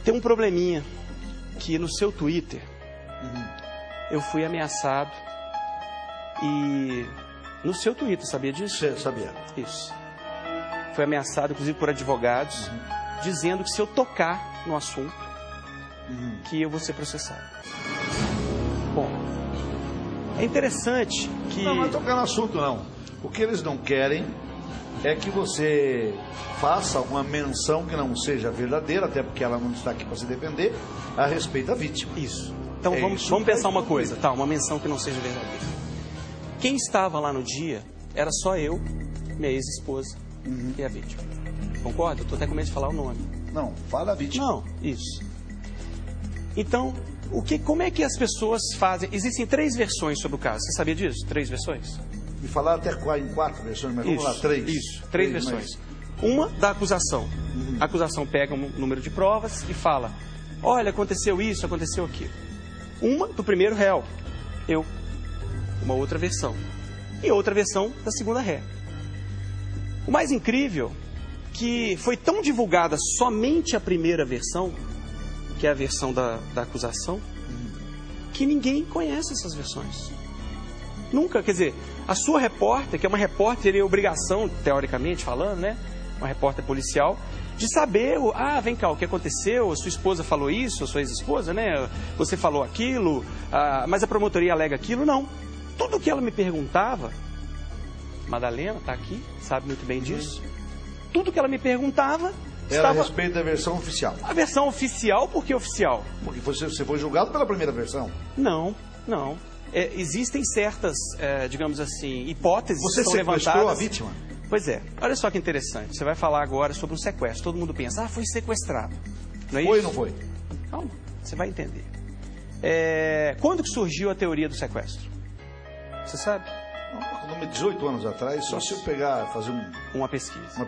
Tem um probleminha que no seu Twitter eu fui ameaçado e... No seu Twitter, sabia disso? Você sabia. Isso. Foi ameaçado, inclusive, por advogados, dizendo que se eu tocar no assunto, que eu vou ser processado. Bom, é interessante que... Não, não é tocar no assunto, não. O que eles não querem é que você faça uma menção que não seja verdadeira, até porque ela não está aqui para se defender, a respeito da vítima. Isso. Então vamos pensar uma coisa, tá? Uma menção que não seja verdadeira. Quem estava lá no dia era só eu, minha ex-esposa e a vítima. Concorda? Eu estou até com medo de falar o nome. Não, fala a vítima. Não, isso. Então, como é que as pessoas fazem? Existem 3 versões sobre o caso. Você sabia disso? 3 versões? Me falaram até em 4 versões, mas vamos lá, 3. Isso, 3 versões. Uma da acusação. A acusação pega um número de provas e fala: olha, aconteceu isso, aconteceu aquilo. Uma do primeiro réu, eu. Uma outra versão. E outra versão da segunda ré. O mais incrível que foi tão divulgada somente a primeira versão, que é a versão da acusação, que ninguém conhece essas versões. Nunca, quer dizer, a sua repórter, que é uma repórter, teria obrigação, teoricamente falando, né? Uma repórter policial, de saber, vem cá, o que aconteceu, a sua esposa falou isso, a sua ex-esposa, né? Você falou aquilo, mas a promotoria alega aquilo, não. Tudo que ela me perguntava, Madalena está aqui, sabe muito bem disso. Tudo que ela me perguntava era a respeito da versão oficial. A versão oficial, por que oficial? Porque você foi julgado pela primeira versão. Não. Existem certas, digamos assim, hipóteses que são levantadas. Você sequestrou a vítima? Pois é. Olha só que interessante. Você vai falar agora sobre um sequestro. Todo mundo pensa, foi sequestrado. Não é isso? Foi ou não foi? Calma, você vai entender. Quando que surgiu a teoria do sequestro? Você sabe? 18 anos atrás, só se eu fazer uma pesquisa.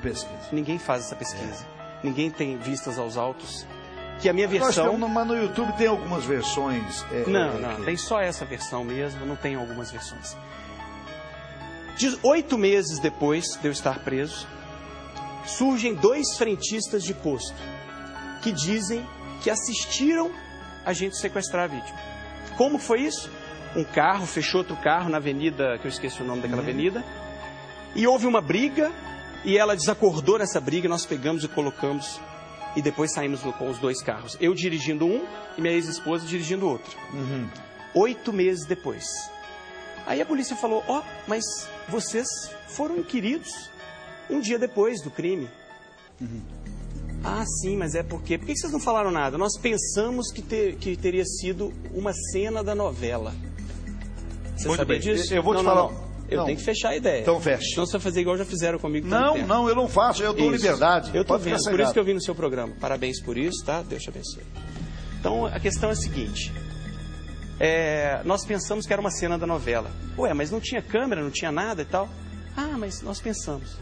Ninguém faz essa pesquisa. Ninguém tem vistas aos autos. Que a minha versão... Mas no YouTube tem algumas versões... Não, tem só essa versão mesmo, não tem algumas versões. 8 meses depois de eu estar preso, surgem 2 frentistas de posto que dizem que assistiram a gente sequestrar a vítima. Como foi isso? Um carro fechou outro carro na avenida, que eu esqueci o nome daquela avenida, e houve uma briga, e ela desacordou nessa briga, nós pegamos e colocamos, e depois saímos com os 2 carros. Eu dirigindo um e minha ex-esposa dirigindo o outro. 8 meses depois. Aí a polícia falou, mas vocês foram inquiridos um dia depois do crime. Sim, mas é porque... Por que vocês não falaram nada? Nós pensamos que teria sido uma cena da novela. Você sabia disso? Eu vou te falar... Eu tenho que fechar a ideia. Então feche. Senão você vai fazer igual já fizeram comigo. Não, eu não faço. Eu dou liberdade. Eu tô vendo. Por isso que eu vim no seu programa. Parabéns por isso, tá? Deus te abençoe. Então, a questão é a seguinte. Nós pensamos que era uma cena da novela. Mas não tinha câmera, não tinha nada e tal. Mas nós pensamos.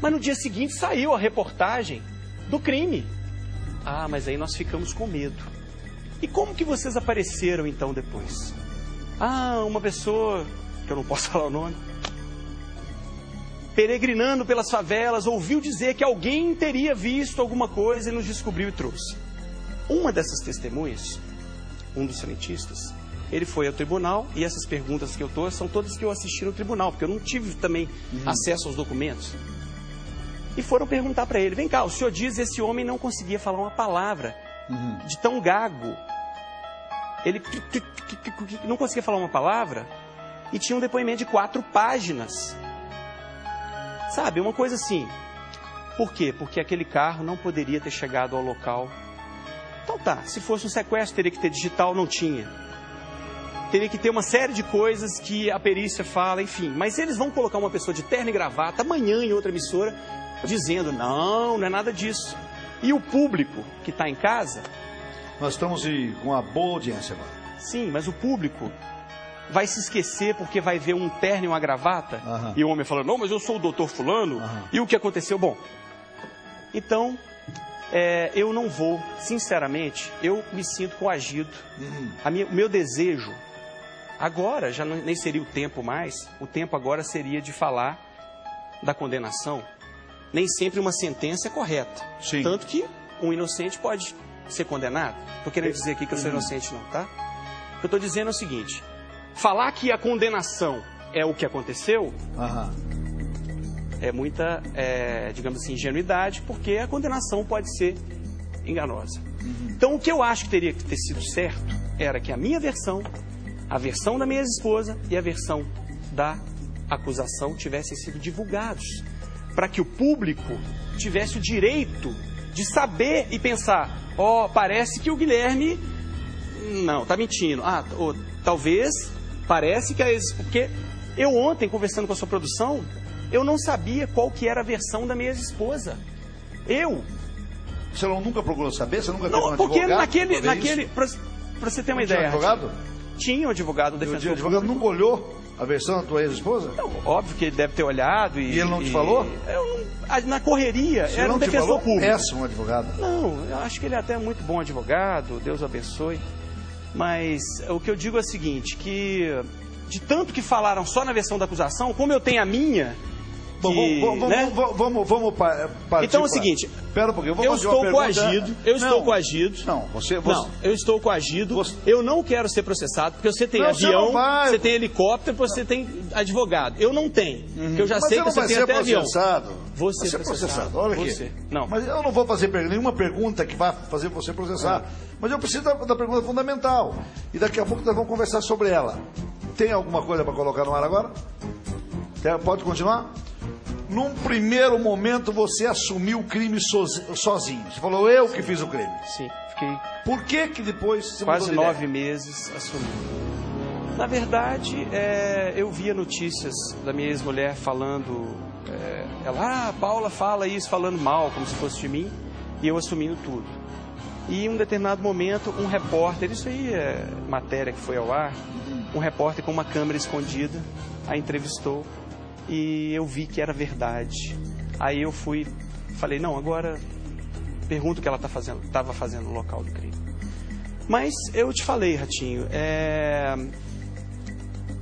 Mas no dia seguinte saiu a reportagem do crime. Mas aí nós ficamos com medo. E como que vocês apareceram então depois? Uma pessoa, que eu não posso falar o nome, peregrinando pelas favelas, ouviu dizer que alguém teria visto alguma coisa e nos descobriu e trouxe. Uma dessas testemunhas, um dos frentistas, ele foi ao tribunal, e essas perguntas que eu estou são todas que eu assisti no tribunal, porque eu não tive também acesso aos documentos. E foram perguntar para ele, vem cá, o senhor diz que esse homem não conseguia falar uma palavra, de tão gago. Ele não conseguia falar uma palavra e tinha um depoimento de 4 páginas. Sabe, uma coisa assim. Por quê? Porque aquele carro não poderia ter chegado ao local. Então tá, se fosse um sequestro teria que ter digital, não tinha. Teria que ter uma série de coisas que a perícia fala, enfim. Mas eles vão colocar uma pessoa de terno e gravata amanhã em outra emissora dizendo, não é nada disso. E o público que está em casa... Nós estamos com uma boa audiência agora. Sim, mas o público vai se esquecer porque vai ver um terno e uma gravata e o homem fala, não, mas eu sou o doutor fulano e o que aconteceu? Bom, então eu não vou, sinceramente, eu me sinto coagido. O meu desejo, agora já nem seria o tempo mais, o tempo agora seria de falar da condenação. Nem sempre uma sentença é correta. Sim. Tanto que um inocente pode ser condenado? Estou querendo dizer aqui que eu sou inocente não, tá? O que eu estou dizendo é o seguinte, falar que a condenação é o que aconteceu, é muita, digamos assim, ingenuidade, porque a condenação pode ser enganosa. Então, o que eu acho que teria que ter sido certo era que a minha versão, a versão da minha ex-esposa e a versão da acusação tivessem sido divulgados, para que o público tivesse o direito de saber e pensar, parece que o Guilherme não, está mentindo. Talvez, parece que porque eu ontem, conversando com a sua produção, eu não sabia qual que era a versão da minha ex-esposa. Você nunca procurou saber? Você nunca teve um porque advogado? para você ter uma ideia. Tinha advogado? Tinha um advogado, um defensor. O advogado nunca olhou a versão da tua ex-esposa? Não, óbvio que ele deve ter olhado. E ele não te falou? Na correria, Se era um defensor público. Péssimo advogado. Não, eu acho que ele é até muito bom advogado, Deus o abençoe. Mas o que eu digo é o seguinte, que de tanto que falaram só na versão da acusação, como eu tenho a minha... Vamos partir. Então é o seguinte, espera um pouquinho, eu estou coagido. Eu estou coagido. Eu não quero ser processado, porque você tem avião, você tem helicóptero, você tem advogado. Eu não tenho, porque eu já sei que você tem até avião. Você vai ser processado. Olha aqui. Não. Mas eu não vou fazer nenhuma pergunta que vá fazer você processar. Mas eu preciso da pergunta fundamental. E daqui a pouco nós vamos conversar sobre ela. Tem alguma coisa para colocar no ar agora? Pode continuar? Num primeiro momento você assumiu o crime sozinho. Você falou, eu que fiz o crime. Sim, fiquei. Por que depois você quase 9 meses assumi? Na verdade, eu via notícias da minha ex-mulher falando, a Paula fala isso, falando mal, como se fosse de mim, e eu assumindo tudo. E em um determinado momento, um repórter, isso aí é matéria que foi ao ar, um repórter com uma câmera escondida a entrevistou. E eu vi que era verdade. Aí eu falei, não, agora pergunto o que ela estava fazendo no local do crime. Mas eu te falei, Ratinho,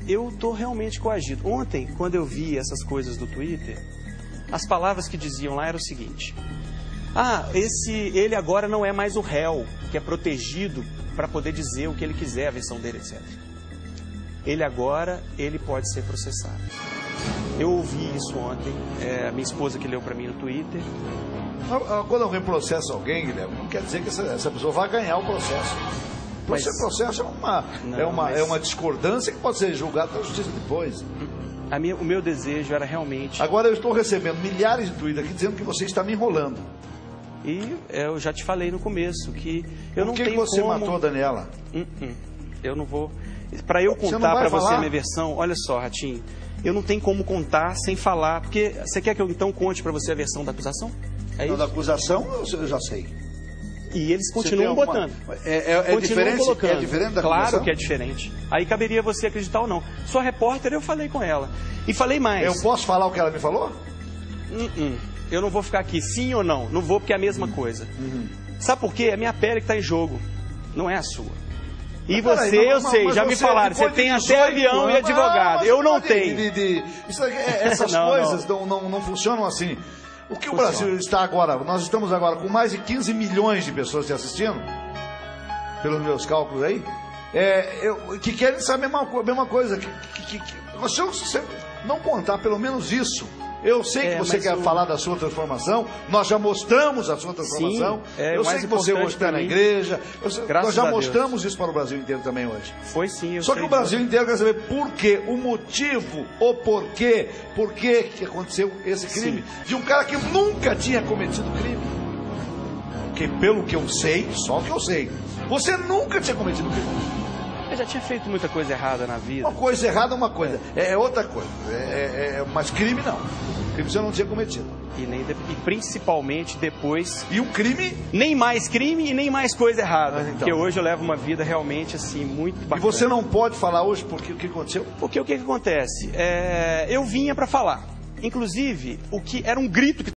eu estou realmente coagido. Ontem, quando eu vi essas coisas do Twitter, as palavras que diziam lá eram o seguinte: ele agora não é mais o réu, que é protegido para poder dizer o que ele quiser, a versão dele, etc. Ele pode ser processado. Eu ouvi isso ontem, a minha esposa que leu para mim no Twitter. Quando alguém processa alguém, Guilherme, não quer dizer que essa pessoa vai ganhar o processo. O processo é uma discordância que pode ser julgada pela justiça depois. O meu desejo era realmente... Agora eu estou recebendo milhares de tweets aqui dizendo que você está me enrolando. E eu já te falei no começo que eu não tenho como... Por que você matou a Daniela? Eu não vou... Para eu contar para você a minha versão, olha só, Ratinho, eu não tenho como contar sem falar, porque você quer que eu então conte para você a versão da acusação? É isso? Da acusação eu já sei. E eles continuam botando. É diferente? Colocando. É diferente da Claro acusação? que é diferente. Aí caberia você acreditar ou não. Sua repórter, eu falei com ela. E falei mais. Eu posso falar o que ela me falou? Eu não vou ficar aqui, sim ou não. Não vou porque é a mesma coisa. Sabe por quê? É a minha pele que está em jogo. Não é a sua. E eu sei, já me falaram, você tem até avião e advogado. Eu não tenho. Essas coisas não funcionam assim. O que o Brasil está agora, nós estamos agora com mais de 15 milhões de pessoas te assistindo, pelos meus cálculos aí, que querem saber a mesma coisa. Se você não contar pelo menos isso, eu sei que você quer falar da sua transformação, nós já mostramos a sua transformação, eu sei que você hoje está na igreja, nós já mostramos isso para o Brasil inteiro também hoje. Foi sim, Só que o Brasil inteiro quer saber por quê, o motivo, o porquê, por que aconteceu esse crime, de um cara que nunca tinha cometido crime. Porque pelo que eu sei, só que eu sei, você nunca tinha cometido crime. Eu já tinha feito muita coisa errada na vida. Uma coisa errada é uma coisa, é outra coisa. Mas crime não. Crime você não tinha cometido. E principalmente depois. E o crime? Nem mais crime e nem mais coisa errada. Então. Porque hoje eu levo uma vida realmente assim, muito bacana. E você não pode falar hoje porque o que aconteceu? Porque o que acontece? Eu vinha para falar. Inclusive, o que era um grito que